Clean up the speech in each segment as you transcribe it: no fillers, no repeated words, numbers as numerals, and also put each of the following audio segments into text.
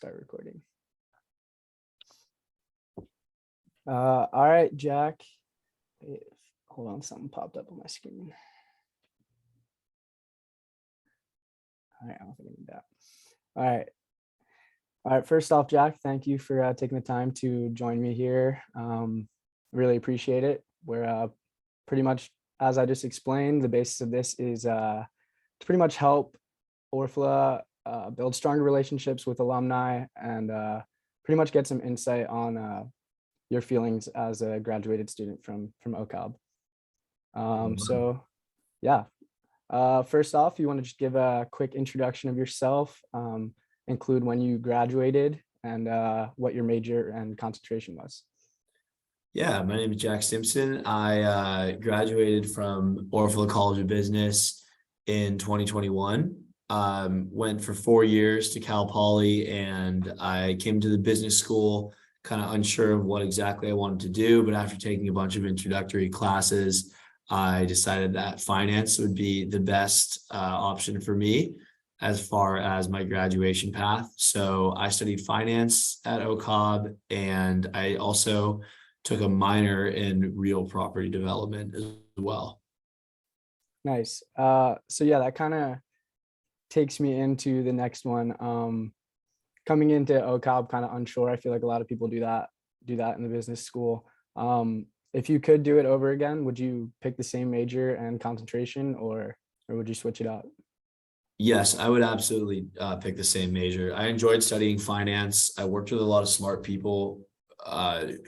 Start recording. All right, Jack. Hold on, something popped up on my screen. All right, I don't think I need that. All right. First off, Jack, thank you for taking the time to join me here. Really appreciate it. We're pretty much, as I just explained, the basis of this is to pretty much help Orfalea build stronger relationships with alumni and pretty much get some insight on your feelings as a graduated student from OCOB. So yeah, first off, you want to just give a quick introduction of yourself, include when you graduated and what your major and concentration was. Yeah, my name is Jack Simpson. I graduated from Orfalea College of Business in 2021. Went for 4 years to Cal Poly, and I came to the business school kind of unsure of what exactly I wanted to do. But after taking a bunch of introductory classes, I decided that finance would be the best option for me as far as my graduation path. So I studied finance at OCOB, and I also took a minor in real property development as well. Nice. So yeah, that kind of takes me into the next one. Coming into OCOB kind of unsure. I feel like a lot of people do that in the business school. If you could do it over again, would you pick the same major and concentration, or would you switch it out? Yes, I would absolutely pick the same major. I enjoyed studying finance. I worked with a lot of smart people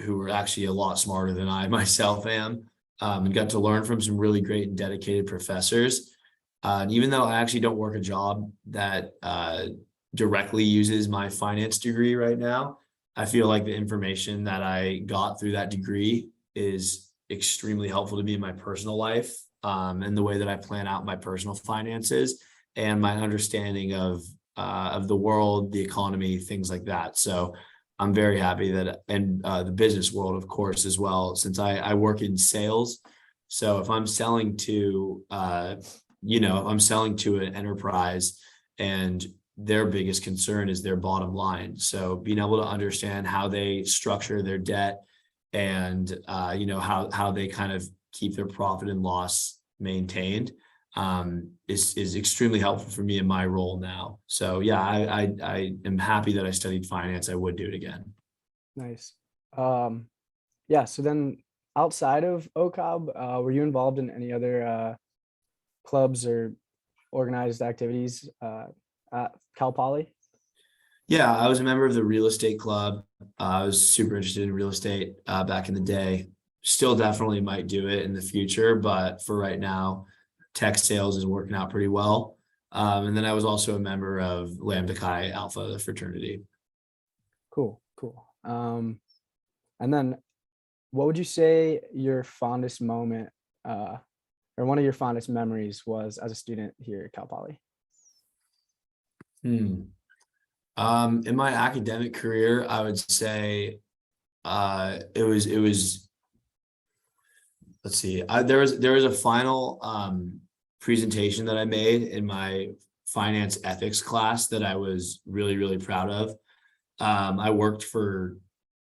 who were actually a lot smarter than I myself am, and got to learn from some really great and dedicated professors. And even though I actually don't work a job that directly uses my finance degree right now, I feel like the information that I got through that degree is extremely helpful to me in my personal life, and the way that I plan out my personal finances and my understanding of the world, the economy, things like that. So I'm very happy that, and the business world, of course, as well, since I work in sales. So if I'm selling to, if I'm selling to an enterprise and their biggest concern is their bottom line. So being able to understand how they structure their debt and, how they kind of keep their profit and loss maintained is extremely helpful for me in my role now. So yeah, I am happy that I studied finance. I would do it again. Nice. Yeah. So then, outside of OCOB, were you involved in any other clubs or organized activities at Cal Poly? Yeah, I was a member of the real estate club. I was super interested in real estate back in the day. Still definitely might do it in the future, but for right now, tech sales is working out pretty well. And then I was also a member of Lambda Chi Alpha, the fraternity. Cool. And then what would you say your fondest moment or one of your fondest memories was as a student here at Cal Poly? In my academic career, I would say it was let's see, there was a final presentation that I made in my finance ethics class that I was really, really proud of. I worked for,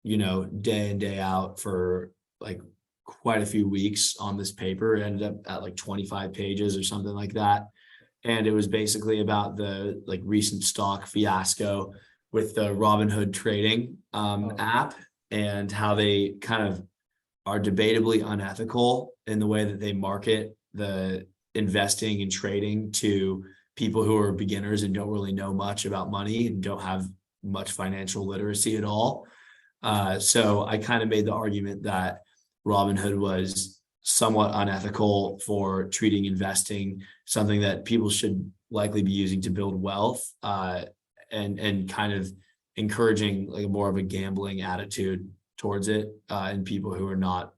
day in, day out for like quite a few weeks on this paper. It ended up at like 25 pages or something like that. And it was basically about the like recent stock fiasco with the Robinhood trading app, and how they kind of are debatably unethical in the way that they market the investing and trading to people who are beginners and don't really know much about money and don't have much financial literacy at all. So I kind of made the argument that Robinhood was somewhat unethical for treating investing something that people should likely be using to build wealth, and kind of encouraging like more of a gambling attitude towards it, in people who are not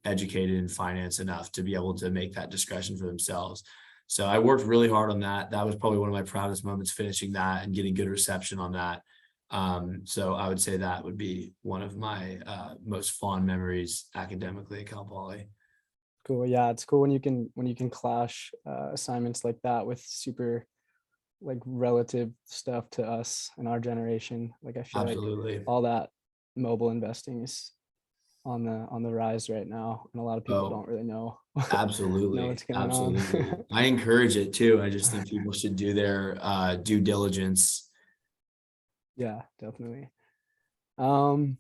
educated in finance enough to be able to make that discretion for themselves. So I worked really hard on that. That was probably one of my proudest moments, finishing that and getting good reception on that. So I would say that would be one of my most fond memories academically at Cal Poly. Cool. Yeah, it's cool when you can clash assignments like that with super like relative stuff to us and our generation. Like I feel like Absolutely. all that mobile investing is on the rise right now, and a lot of people Oh, don't really know know absolutely. what's going on. Absolutely. I encourage it too. I just think people should do their due diligence. Yeah, definitely. Um,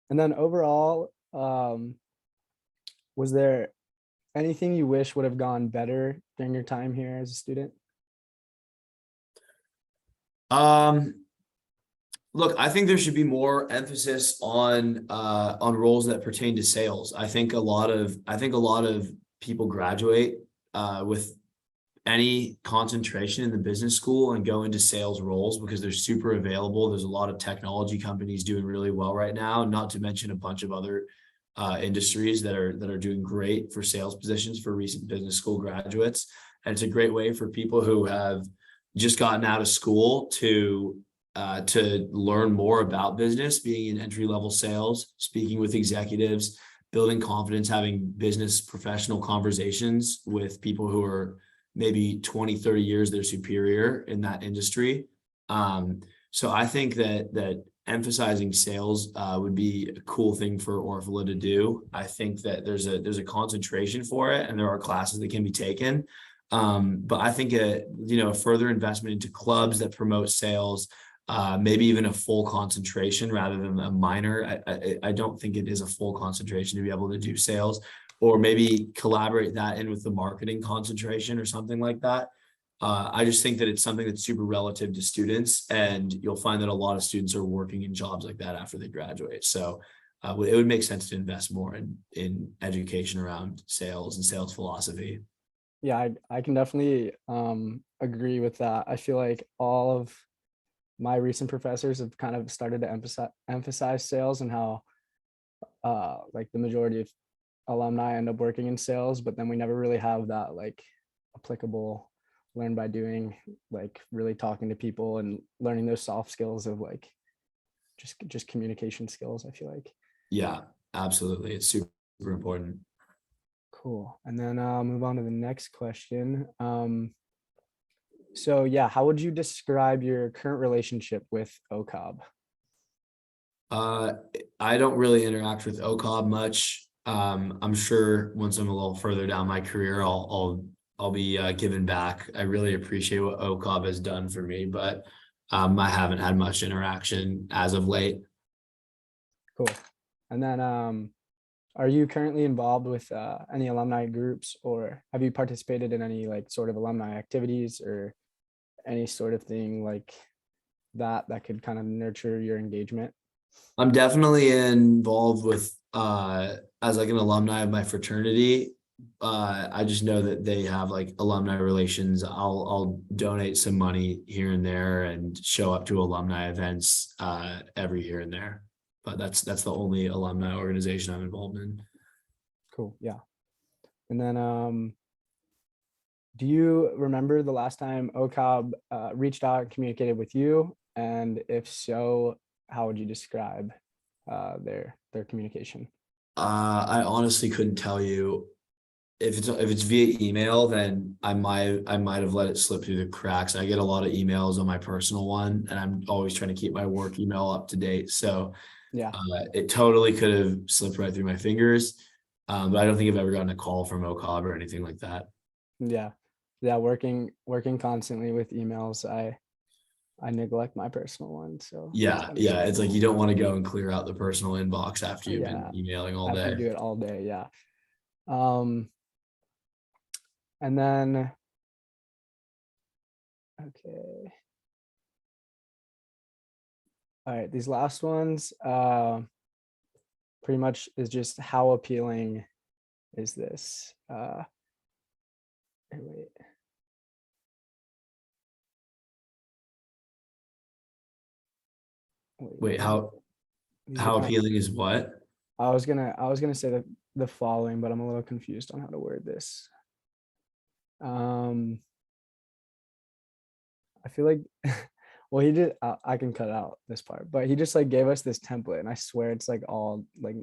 and then overall, was there anything you wish would have gone better during your time here as a student? Um, Look, I think there should be more emphasis on roles that pertain to sales. I think a lot of people graduate with any concentration in the business school and go into sales roles because they're super available. There's a lot of technology companies doing really well right now, not to mention a bunch of other industries that are doing great for sales positions for recent business school graduates. And it's a great way for people who have just gotten out of school to learn more about business, being in entry level sales, speaking with executives, building confidence, having business professional conversations with people who are maybe 20, 30 years their superior in that industry. So I think that emphasizing sales would be a cool thing for Orfala to do. I think that there's a concentration for it, and there are classes that can be taken. But I think a further investment into clubs that promote sales, maybe even a full concentration rather than a minor. I don't think it is a full concentration to be able to do sales, or maybe collaborate that in with the marketing concentration or something like that. I just think that it's something that's super relative to students, and you'll find that a lot of students are working in jobs like that after they graduate. So it would make sense to invest more in education around sales and sales philosophy. Yeah, I can definitely agree with that. I feel like all of my recent professors have kind of started to emphasize sales, and how like the majority of alumni end up working in sales, but then we never really have that like applicable learn by doing, like really talking to people and learning those soft skills of like just communication skills, I feel like. Yeah, absolutely. It's super important. Cool. And then I'll move on to the next question. So yeah, how would you describe your current relationship with OCOB? Uh, I don't really interact with OCOB much. I'm sure once I'm a little further down my career, I'll be giving back. I really appreciate what OCOB has done for me, but I haven't had much interaction as of late. Cool. And then are you currently involved with any alumni groups, or have you participated in any like sort of alumni activities or any sort of thing like that could kind of nurture your engagement? I'm definitely involved with as like an alumni of my fraternity. I just know that they have like alumni relations. I'll donate some money here and there and show up to alumni events every here and there. But that's the only alumni organization I'm involved in. Cool. Yeah. And then do you remember the last time OCOB reached out and communicated with you? And if so, how would you describe their communication? I honestly couldn't tell you if it's via email, then I might have let it slip through the cracks. I get a lot of emails on my personal one, and I'm always trying to keep my work email up to date. So Yeah. it totally could have slipped right through my fingers. But I don't think I've ever gotten a call from OCOB or anything like that. Yeah. Yeah. Working constantly with emails. I neglect my personal one. So it's Yeah. It's like understandable. you don't want to go and clear out the personal inbox after you've been Yeah. emailing all After you day. do it all day. Yeah. Um, and then, okay. All right. These last ones pretty much is just how appealing is this? Wait. Wait, These are these are how kind of, appealing is what? I was gonna say the following, but I'm a little confused on how to word this. Um, I feel like, well, he did. I can cut out this part, but he just like gave us this template, and I swear it's like all like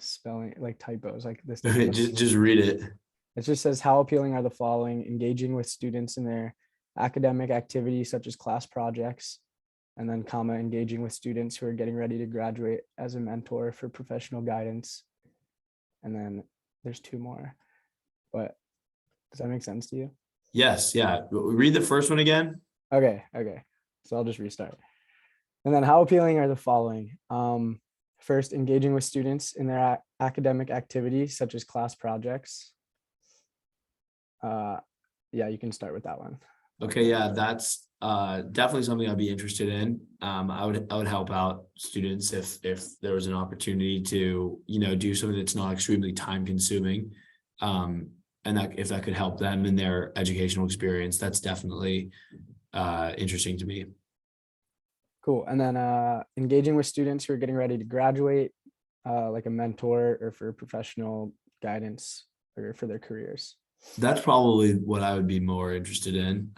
spelling like typos. Like this doesn't look. Just read it. It just says how appealing are the following: engaging with students in their academic activities such as class projects, and then comma, engaging with students who are getting ready to graduate as a mentor for professional guidance. And then there's two more, but does that make sense to you? Yes, yeah. Read the first one again. Okay, so I'll just restart. And then how appealing are the following? First, engaging with students in their academic activities such as class projects. Yeah, you can start with that one. Okay, yeah, that's definitely something I'd be interested in. I would help out students if there was an opportunity to, do something that's not extremely time consuming. And that if that could help them in their educational experience, that's definitely interesting to me. Cool. And then engaging with students who are getting ready to graduate, like a mentor or for professional guidance or for their careers. That's probably what I would be more interested in,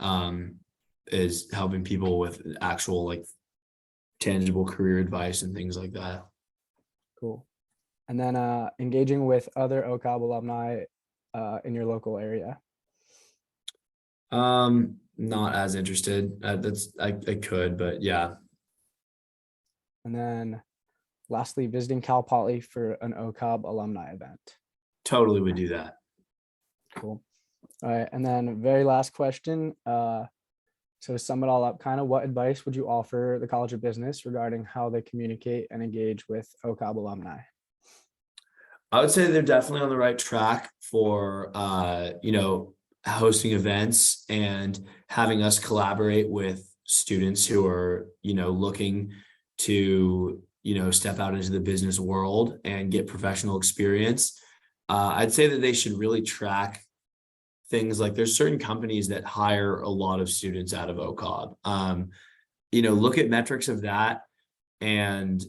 is helping people with actual like tangible career advice and things like that. Cool. And then engaging with other OCOB alumni in your local area. Not as interested. I could, but yeah. And then lastly, visiting Cal Poly for an OCOB alumni event. Totally would do that. Cool. All right. And then very last question. So to sum it all up, kind of what advice would you offer the College of Business regarding how they communicate and engage with OCOB alumni? I would say they're definitely on the right track for hosting events and having us collaborate with students who are, looking to, step out into the business world and get professional experience. I'd say that they should really track things like there's certain companies that hire a lot of students out of OCOB. Look at metrics of that and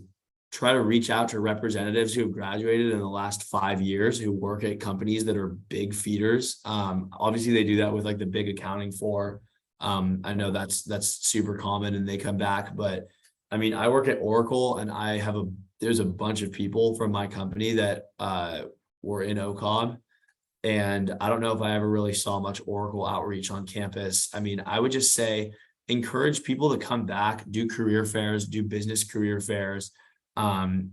try to reach out to representatives who have graduated in the last 5 years who work at companies that are big feeders. Obviously they do that with like the big accounting for, I know that's super common and they come back, but I mean, I work at Oracle and there's a bunch of people from my company that were in OCOB. And I don't know if I ever really saw much Oracle outreach on campus. I mean, I would just say encourage people to come back, do career fairs, do business career fairs,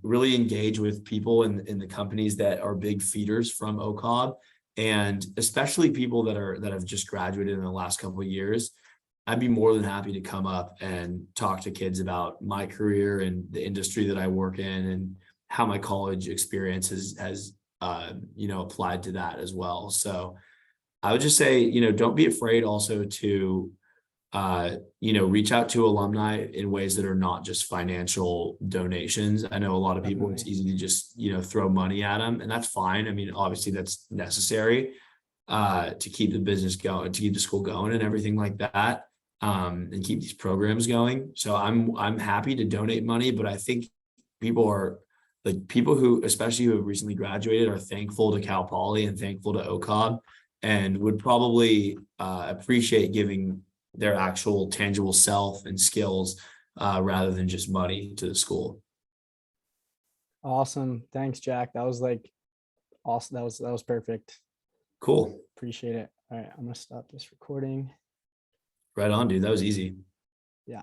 really engage with people in the companies that are big feeders from OCOB, and especially people that have just graduated in the last couple of years. I'd be more than happy to come up and talk to kids about my career and the industry that I work in and how my college experience has applied to that as well. So I would just say, don't be afraid also to, reach out to alumni in ways that are not just financial donations. I know a lot of people, it's easy to just, throw money at them, and that's fine. I mean, obviously that's necessary to keep the business going, to keep the school going and everything like that, and keep these programs going. So I'm happy to donate money, but I think people who, especially who have recently graduated, are thankful to Cal Poly and thankful to OCOB and would probably appreciate giving their actual tangible self and skills rather than just money to the school. Awesome. Thanks, Jack. That was like awesome. That was perfect. Cool. Appreciate it. All right. I'm going to stop this recording. Right on, dude. That was easy. Yeah.